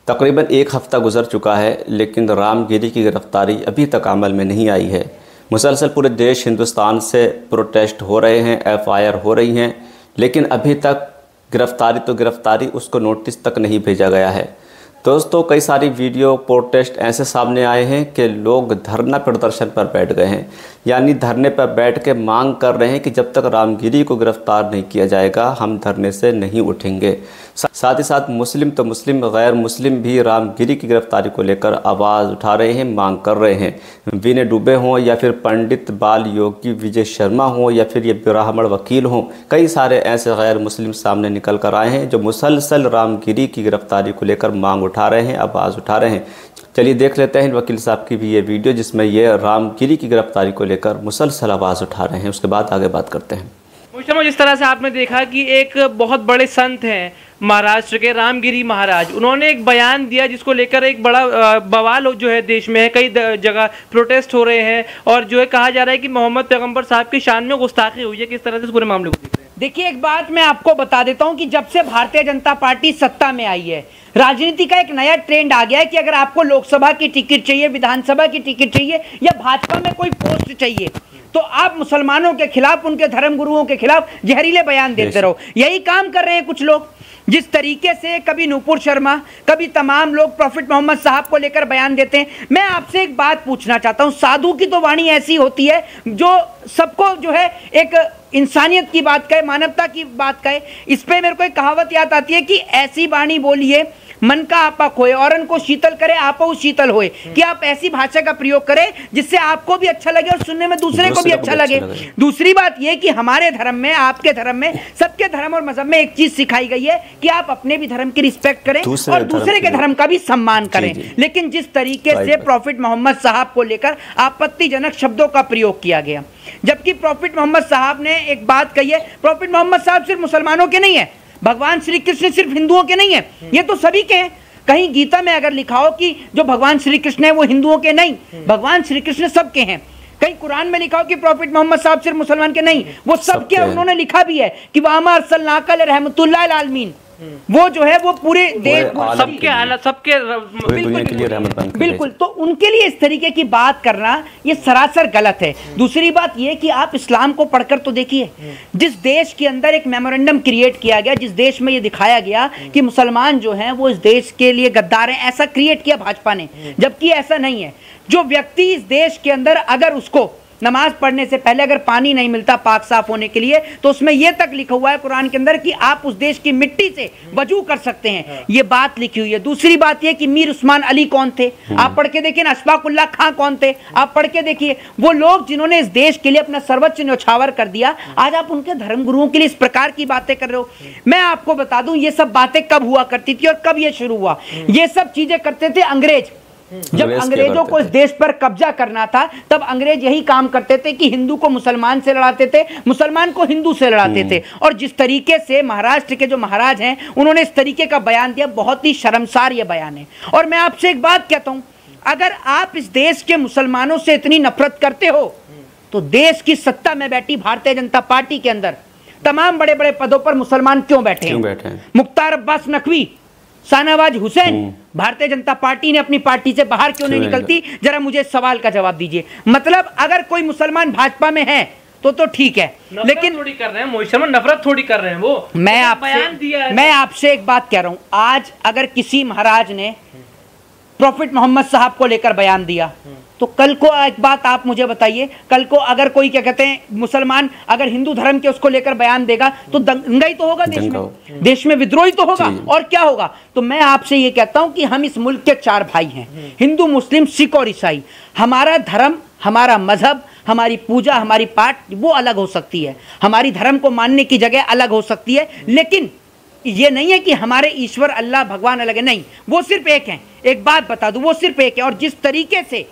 तकरीबन एक हफ़्ता गुजर चुका है, लेकिन रामगिरी की गिरफ़्तारी अभी तक अमल में नहीं आई है। मुसलसल पूरे देश हिंदुस्तान से प्रोटेस्ट हो रहे हैं, FIR हो रही हैं, लेकिन अभी तक गिरफ़्तारी उसको नोटिस तक नहीं भेजा गया है। दोस्तों, कई सारी वीडियो प्रोटेस्ट ऐसे सामने आए हैं कि लोग धरना प्रदर्शन पर बैठ गए हैं, यानी धरने पर बैठ के मांग कर रहे हैं कि जब तक रामगिरी को गिरफ़्तार नहीं किया जाएगा हम धरने से नहीं उठेंगे। साथ ही साथ मुस्लिम तो मुस्लिम, गैर मुस्लिम भी रामगिरी की गिरफ़्तारी को लेकर आवाज़ उठा रहे हैं, मांग कर रहे हैं। विनय दुबे हों या फिर पंडित बाल योगी विजय शर्मा हों या फिर ये ब्राह्मण वकील हों, कई सारे ऐसे गैर मुस्लिम सामने निकल कर आए हैं जो मुसलसल रामगिरी की गिरफ़्तारी को लेकर मांग उठा रहे हैं, आवाज़ उठा रहे हैं। चलिए देख लेते हैं वकील साहब की भी ये वीडियो, जिसमें ये रामगिरी की गिरफ़्तारी को लेकर मुसलसल आवाज़ उठा रहे हैं। उसके बाद आगे बात करते हैं। जिस तरह से आपने देखा कि एक बहुत बड़े संत हैं महाराष्ट्र के, रामगिरी महाराज, उन्होंने एक बयान दिया जिसको लेकर एक बड़ा बवाल जो है देश में है। कई जगह प्रोटेस्ट हो रहे हैं और जो है कहा जा रहा है कि मोहम्मद पैगंबर साहब की शान में गुस्ताखी हुई है। किस तरह से इस पूरे मामले को देख रहे हैं? देखिए, एक बात मैं आपको बता देता हूं कि जब से भारतीय जनता पार्टी सत्ता में आई है, राजनीति का एक नया ट्रेंड आ गया है कि अगर आपको लोकसभा की टिकट चाहिए, विधानसभा की टिकट चाहिए या भाजपा में कोई पोस्ट चाहिए, तो आप मुसलमानों के खिलाफ, उनके धर्मगुरुओं के खिलाफ जहरीले बयान देते रहो। यही काम कर रहे हैं कुछ लोग। जिस तरीके से कभी नूपुर शर्मा, कभी तमाम लोग प्रॉफिट मोहम्मद साहब को लेकर बयान देते हैं। मैं आपसे एक बात पूछना चाहता हूं, साधु की तो वाणी ऐसी होती है जो सबको जो है एक इंसानियत की बात कहे, मानवता की बात कहे। इस पे मेरे को एक कहावत याद आती है कि ऐसी वाणी बोलिए मन का आपा खोए, औरन को शीतल करे आपो शीतल होए। कि आप ऐसी भाषा का प्रयोग करें जिससे आपको भी अच्छा लगे और सुनने में दूसरे को भी अच्छा लगे। दूसरी बात यह कि हमारे धर्म में, आपके धर्म में, सबके धर्म और मजहब में एक चीज सिखाई गई है कि आप अपने भी धर्म की रिस्पेक्ट करें और दूसरे के धर्म का भी सम्मान करें। लेकिन जिस तरीके से प्रॉफिट मोहम्मद साहब को लेकर आपत्तिजनक शब्दों का प्रयोग किया गया, जबकि प्रॉफिट मोहम्मद साहब ने एक बात कही है, प्रॉफिट मोहम्मद साहब सिर्फ मुसलमानों के नहीं है, भगवान श्री कृष्ण सिर्फ हिंदुओं के नहीं है, ये तो सभी के हैं। कहीं गीता में अगर लिखा हो कि जो भगवान श्री कृष्ण है वो हिंदुओं के नहीं, भगवान श्री कृष्ण सबके हैं। कहीं कुरान में लिखा हो कि प्रॉफिट मोहम्मद साहब सिर्फ मुसलमान के नहीं, वो सबके। उन्होंने लिखा भी है कि वामा अरसलनाका रहमतुल्लिल आलमीन, वो जो है वो पूरे देश सबके बिल्कुल। तो उनके लिए इस तरीके की बात करना ये सरासर गलत है। दूसरी बात ये कि आप इस्लाम को पढ़कर तो देखिए, जिस देश के अंदर एक मेमोरेंडम क्रिएट किया गया, जिस देश में ये दिखाया गया कि मुसलमान जो हैं वो इस देश के लिए गद्दार हैं, ऐसा क्रिएट किया भाजपा ने, जबकि ऐसा नहीं है। जो व्यक्ति इस देश के अंदर अगर उसको नमाज पढ़ने से पहले अगर पानी नहीं मिलता पाक साफ होने के लिए, तो उसमें यह तक लिखा हुआ है कुरान के अंदर कि आप उस देश की मिट्टी से वजू कर सकते हैं, ये बात लिखी हुई है। दूसरी बात यह कि मीर उस्मान अली कौन थे, आप पढ़ के देखिए ना। अशफाकुल्लाह खां कौन थे, आप पढ़ के देखिए। वो लोग जिन्होंने इस देश के लिए अपना सर्वोच्च न्यौछावर कर दिया, आज आप उनके धर्म गुरुओं के लिए इस प्रकार की बातें कर रहे हो। मैं आपको बता दूं ये सब बातें कब हुआ करती थी और कब ये शुरू हुआ। ये सब चीजें करते थे अंग्रेज। जब अंग्रेजों को इस देश पर कब्जा करना था, तब अंग्रेज यही काम करते थे कि हिंदू को मुसलमान से लड़ाते थे, मुसलमान को हिंदू से लड़ाते थे। और जिस तरीके से महाराष्ट्र के जो महाराज हैं उन्होंने इस तरीके का बयान दिया, बहुत ही शर्मसार ये बयान है। और मैं आपसे एक बात कहता हूं, अगर आप इस देश के मुसलमानों से इतनी नफरत करते हो तो देश की सत्ता में बैठी भारतीय जनता पार्टी के अंदर तमाम बड़े बड़े पदों पर मुसलमान क्यों बैठे हैं? मुख्तार अब्बास नकवी, शाहनवाज हुसैन, भारतीय जनता पार्टी ने अपनी पार्टी से बाहर क्यों नहीं निकलती? जरा मुझे इस सवाल का जवाब दीजिए। मतलब अगर कोई मुसलमान भाजपा में है तो ठीक है, लेकिन थोड़ी कर रहे हैं मोहित शर्मा, नफरत थोड़ी कर रहे हैं वो। मैं आपसे एक बात कह रहा हूं, आज अगर किसी महाराज ने प्रॉफिट मोहम्मद साहब को लेकर बयान दिया, तो कल को एक बात आप मुझे बताइए, कल को अगर कोई क्या कहते हैं मुसलमान अगर हिंदू धर्म के उसको लेकर बयान देगा तो दंगा ही तो होगा देश में विद्रोह तो होगा। और क्या होगा? तो मैं आपसे ये कहता हूं कि हम इस मुल्क के 4 भाई हैं, हिंदू, मुस्लिम, सिख और ईसाई। हमारा धर्म, हमारा मजहब, हमारी पूजा, हमारी पाठ वो अलग हो सकती है, हमारी धर्म को मानने की जगह अलग हो सकती है, लेकिन ये नहीं है कि हमारे ईश्वर अल्लाह भगवान अलग है, नहीं, वो सिर्फ एक है। एक बात बता दूं, वो सिर्फ एक है। और जिस तरीके से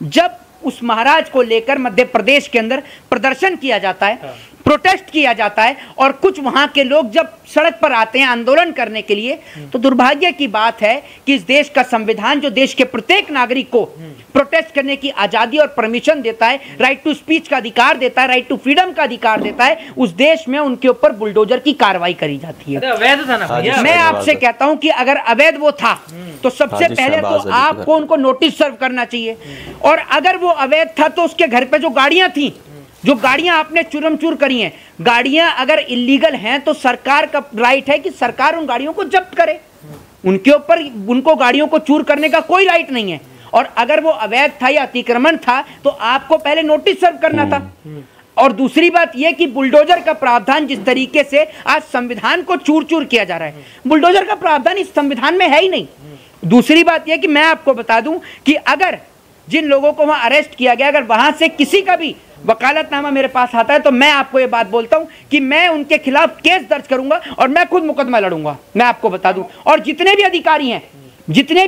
जब उस महाराज को लेकर मध्य प्रदेश के अंदर प्रदर्शन किया जाता है, प्रोटेस्ट किया जाता है, और कुछ वहां के लोग जब सड़क पर आते हैं आंदोलन करने के लिए, तो दुर्भाग्य की बात है कि इस देश का संविधान जो देश के प्रत्येक नागरिक को प्रोटेस्ट करने की आजादी और परमिशन देता है, राइट टू स्पीच का अधिकार देता है, राइट टू फ्रीडम का अधिकार देता है, उस देश में उनके ऊपर बुलडोजर की कार्रवाई करी जाती है। अवैध था ना? मैं आपसे कहता हूं कि अगर अवैध वो था तो सबसे पहले तो आपको उनको नोटिस सर्व करना चाहिए। और अगर वो अवैध था तो उसके घर पे जो गाड़ियां थी, जो गाड़ियां आपने चूरमचूर करी हैं, गाड़ियां अगर इलीगल हैं तो सरकार का राइट है कि सरकार उन गाड़ियों को जब्त करे। उनके ऊपर, उनको गाड़ियों को चूर करने का कोई राइट नहीं है। और अगर वो अवैध था या अतिक्रमण था तो आपको पहले नोटिस सर्व करना था। और दूसरी बात यह कि बुलडोजर का प्रावधान जिस तरीके से आज संविधान को चूर चूर किया जा रहा है, बुलडोजर का प्रावधान इस संविधान में है ही नहीं। दूसरी बात यह कि मैं आपको बता दूं कि अगर जिन लोगों को वहां अरेस्ट किया गया, अगर वहां से किसी का भी वकालतनामा मेरे पास आता है तो मैं आपको ये बात बोलता हूं कि मैं उनके खिलाफ केस दर्ज करूंगा और मैं खुद मुकदमा लड़ूंगा, मैं आपको बता दूं। और जितने भी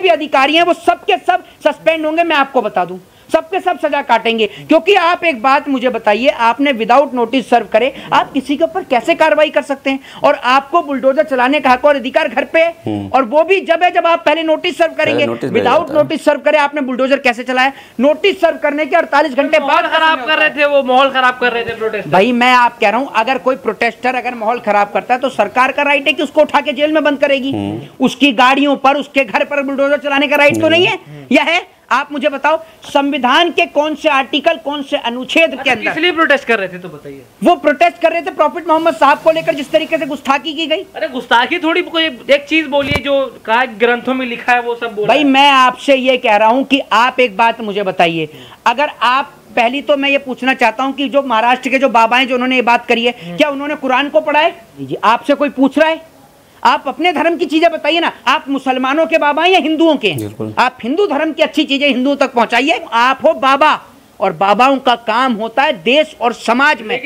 अधिकारी हैं वो सबके सब सस्पेंड होंगे, मैं आपको बता दूं, सबके सब सजा काटेंगे। क्योंकि आप एक बात मुझे बताइए, आपने विदाउट नोटिस सर्व करे आप किसी के ऊपर कैसे कार्रवाई कर सकते हैं? और आपको बुलडोजर चलाने का हक और अधिकार घर पे है, और वो भी जब आप पहले नोटिस सर्व करेंगे। विदाउट नोटिस सर्व करे आपने बुलडोजर कैसे चलाया? नोटिस सर्व करने के 48 घंटे बाद खराब कर रहे थे, वो माहौल खराब कर रहे थे प्रोटेस्ट। भाई मैं आप कह रहा हूं, अगर कोई प्रोटेस्टर अगर माहौल खराब करता है तो सरकार का राइट है कि उसको उठा के जेल में बंद करेगी। उसकी गाड़ियों पर, उसके घर पर बुलडोजर चलाने का राइट तो नहीं है, या है? आप मुझे बताओ, संविधान के कौन से आर्टिकल, कौन से अनुच्छेद के अंदर इसलिए प्रोटेस्ट कर रहे थे? तो बताइए। वो प्रोटेस्ट कर रहे थे प्रॉफिट मोहम्मद साहब को लेकर जिस तरीके से गुस्ताखी की गई। अरे गुस्ताखी थोड़ी, कोई एक चीज बोलिए जो कहा ग्रंथों में लिखा है वो सब बोला। भाई मैं आपसे ये कह रहा हूं कि आप एक बात मुझे बताइए, अगर आप, पहली तो मैं ये पूछना चाहता हूं कि जो महाराष्ट्र के जो बाबा हैं जो उन्होंने ये बात करी है, क्या उन्होंने कुरान को पढ़ा है? आपसे कोई पूछ रहा है? आप अपने धर्म की चीजें बताइए ना। आप मुसलमानों के बाबा हैं या हिंदुओं के? आप हिंदू धर्म की अच्छी चीजें हिंदुओं तक पहुंचाइए। आप हो बाबा, और बाबाओं का काम होता है देश और समाज में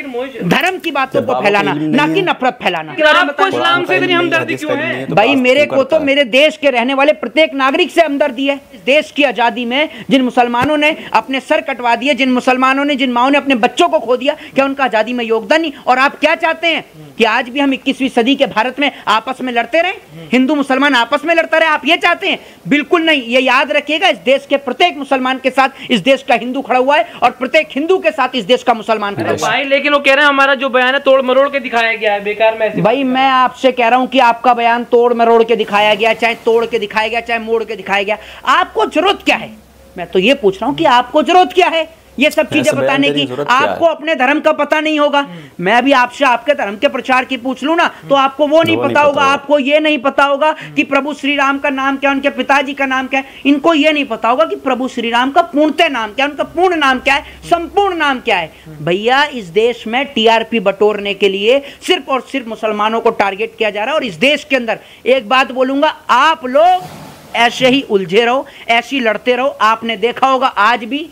धर्म की बातों को फैलाना, ना कि नफरत फैलाना। आपको इस्लाम से इतनी हमदर्दी क्यों है? भाई मेरे को तो मेरे देश के रहने वाले प्रत्येक नागरिक से हमदर्दी है। इस देश की आजादी में जिन मुसलमानों ने अपने सर कटवा दिए, जिन मुसलमानों ने, जिन माओं ने अपने बच्चों को खो दिया, क्या उनका आजादी में योगदान नहीं? और आप क्या चाहते हैं कि आज भी हम 21वीं सदी के भारत में आपस में लड़ते रहे, हिंदू मुसलमान आपस में लड़ता रहे? आप ये चाहते हैं? बिल्कुल नहीं। ये याद रखिएगा, इस देश के प्रत्येक मुसलमान के साथ इस देश का हिंदू खड़ा हुआ है और प्रत्येक हिंदू के साथ इस देश का मुसलमान खड़ा हुआ है। भाई लेकिन वो कह रहे हैं हमारा जो बयान है तोड़ मरोड़ के दिखाया गया है, बेकार में। भाई मैं आपसे कह रहा हूं कि आपका बयान तोड़ मरोड़ के दिखाया गया, चाहे तोड़ के दिखाया गया, चाहे मोड़ के दिखाया गया, आपको जरूरत क्या है? मैं तो ये पूछ रहा हूं कि आपको जरूरत क्या है ये सब चीजें बताने की? आपको अपने धर्म का पता नहीं होगा। मैं भी आपसे आपके धर्म के प्रचार की पूछ लूं ना तो आपको वो नहीं पता होगा। आपको ये नहीं पता होगा कि प्रभु श्री राम का नाम क्या, उनके पिताजी का नाम क्या है। इनको ये नहीं पता होगा कि प्रभु श्री राम का पूर्णतः नाम क्या है, उनका पूर्ण नाम क्या है, संपूर्ण नाम क्या है। भैया इस देश में टीआरपी बटोरने के लिए सिर्फ और सिर्फ मुसलमानों को टारगेट किया जा रहा है। और इस देश के अंदर एक बात बोलूंगा, आप लोग ऐसे ही उलझे रहो, ऐसे ही लड़ते रहो। आपने देखा होगा आज भी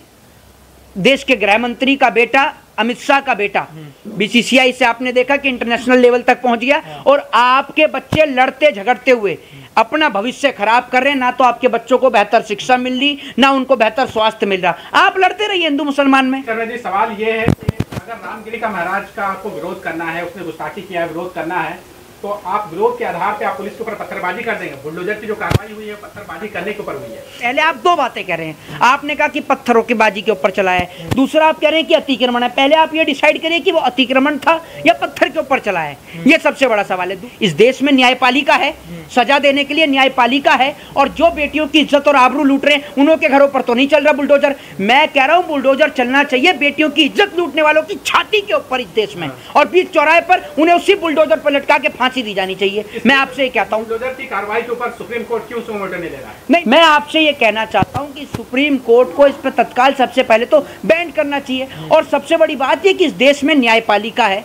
देश के गृह मंत्री का बेटा, अमित शाह का बेटा बीसीसीआई से आपने देखा कि इंटरनेशनल लेवल तक पहुंच गया। और आपके बच्चे लड़ते झगड़ते हुए अपना भविष्य खराब कर रहे हैं। ना तो आपके बच्चों को बेहतर शिक्षा मिल रही, ना उनको बेहतर स्वास्थ्य मिल रहा। आप लड़ते रहिए हिंदू मुसलमान में। जी सवाल ये है कि अगर रामगिरी का महाराज का आपको विरोध करना है, उसने गुस्ताखी किया है, विरोध करना है, तो आप विरोध के आधार पे आप पुलिस के ऊपर पत्थरबाजी कर देंगे? बुलडोजर की जो कार्रवाई हुई है पत्थरबाजी करने के ऊपर हुई है। पहले आप दो बातें कह रहे हैं। आपने कहा कि पत्थरों की बाजी के ऊपर चला है, दूसरा आप कह रहे हैं कि अतिक्रमण है। पहले आप ये डिसाइड करिए कि वो अतिक्रमण था या पत्थर के ऊपर चला है। ये सबसे बड़ा सवाल है। इस देश में न्यायपालिका है, सजा देने के लिए न्यायपालिका है। और जो बेटियों की इज्जत और आबरू लूट रहे हैं उनके घरों पर तो नहीं चल रहा बुलडोजर। मैं कह रहा हूं बुलडोजर चलना चाहिए बेटियों की इज्जत लूटने वालों की छाती के ऊपर इस देश में, और बीच चौराहे पर उन्हें उसी बुलडोजर पर लटका के फांसी दी जानी चाहिए। मैं आपसे ये कहता हूं, बुलडोजर की कार्रवाई के ऊपर सुप्रीम कोर्ट क्यों सुमोटो नहीं ले रहा है? नहीं, मैं आपसे ये कहना चाहता हूं कि सुप्रीम कोर्ट को इस पर तत्काल सबसे पहले तो बैंड करना चाहिए। और सबसे बड़ी बात यह कि इस देश में न्यायपालिका है,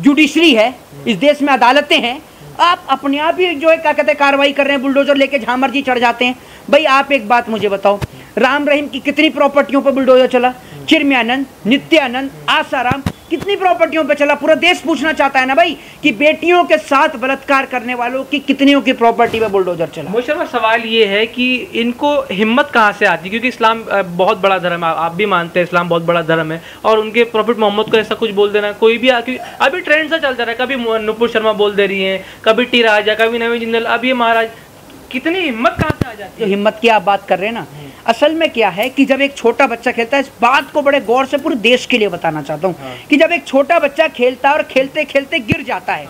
जुडिशरी है, इस देश में अदालतें हैं। आप अपने आप ही जो है क्या कहते हैं कार्रवाई कर रहे हैं, बुलडोजर लेके जहां मर्जी चढ़ जाते हैं। भाई आप एक बात मुझे बताओ, राम रहीम की कितनी प्रॉपर्टियों पर बुलडोजर चला? चिरमियानंद, नित्यानंद, आसाराम, कितनी प्रॉपर्टियों पे चला? पूरा देश पूछना चाहता है ना भाई कि बेटियों के साथ बलात्कार करने वालों की कितनियों की प्रॉपर्टी पे बुलडोजर चला? मोहित शर्मा सवाल ये है कि इनको हिम्मत कहाँ से आती है? क्योंकि इस्लाम बहुत बड़ा धर्म है, आप भी मानते हैं इस्लाम बहुत बड़ा धर्म है, और उनके प्रॉफिट मोहम्मद को ऐसा कुछ बोल देना, कोई भी अभी ट्रेंड सा चल जा रहा है, कभी नुपुर शर्मा बोल दे रही है, कभी टी राजा, कभी नवीन जिंदल, अब ये महाराज, कितनी हिम्मत कहाँ से आ जाती है? हिम्मत की आप बात कर रहे हैं ना, असल में क्या है कि जब एक छोटा बच्चा खेलता है, इस बात को बड़े गौर से पूरे देश के लिए बताना चाहता हूँ कि जब एक छोटा बच्चा खेलता है और खेलते खेलते गिर जाता है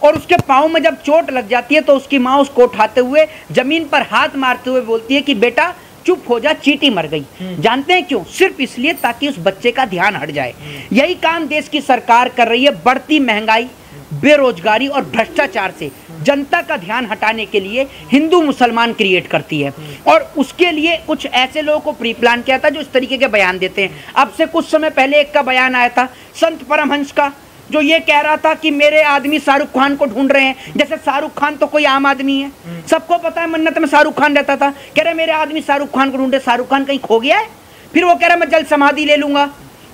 और उसके पाँव में जब चोट लग जाती है तो उसकी माँ उसको उठाते हुए जमीन पर हाथ मारते हुए बोलती है कि बेटा चुप हो जा, चींटी मर गई। जानते हैं क्यों? सिर्फ इसलिए ताकि उस बच्चे का ध्यान हट जाए। यही काम देश की सरकार कर रही है। बढ़ती महंगाई, बेरोजगारी और भ्रष्टाचार से जनता का ध्यान हटाने के लिए हिंदू मुसलमान क्रिएट करती है, और उसके लिए कुछ ऐसे लोगों को प्री प्लान किया था जो इस तरीके के बयान देते हैं। अब से कुछ समय पहले एक का बयान आया था संत परमहंस का, जो ये कह रहा था कि मेरे आदमी शाहरुख खान को ढूंढ रहे हैं। जैसे शाहरुख खान तो कोई आम आदमी है, सबको पता है मन्नत में शाहरुख खान रहता था। कह रहे मेरे आदमी शाहरुख खान को ढूंढे, शाहरुख खान कहीं खो गया है? फिर वो कह रहा मैं जल्द समाधि ले लूंगा।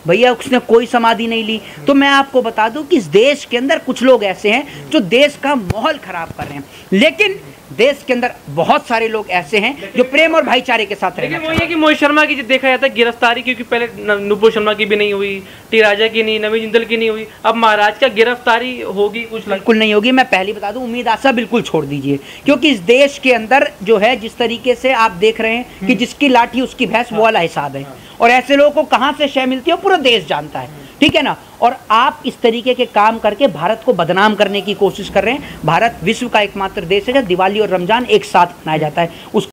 भैया उसने कोई समाधि नहीं ली। तो मैं आपको बता दूं कि इस देश के अंदर कुछ लोग ऐसे हैं जो देश का माहौल खराब कर रहे हैं, लेकिन देश के अंदर बहुत सारे लोग ऐसे हैं जो प्रेम और भाईचारे के साथ रहना। लेकिन वो ये कि मोहित शर्मा की जो देखा जाता है गिरफ्तारी, क्योंकि पहले नुपुर शर्मा की भी नहीं हुई, टी राजा की नहीं, नवी जिंदल की नहीं हुई, अब महाराज का गिरफ्तारी होगी? कुछ बिल्कुल नहीं होगी। मैं पहले बता दूं, उम्मीद आशा बिल्कुल छोड़ दीजिए, क्योंकि इस देश के अंदर जो है जिस तरीके से आप देख रहे हैं कि जिसकी लाठी उसकी भैंस, वो वाला हिसाब है। और ऐसे लोगों को कहां से शय मिलती है पूरा देश जानता है, ठीक है ना। और आप इस तरीके के काम करके भारत को बदनाम करने की कोशिश कर रहे हैं। भारत विश्व का एकमात्र देश है जहाँ दिवाली और रमजान एक साथ मनाया जाता है। उस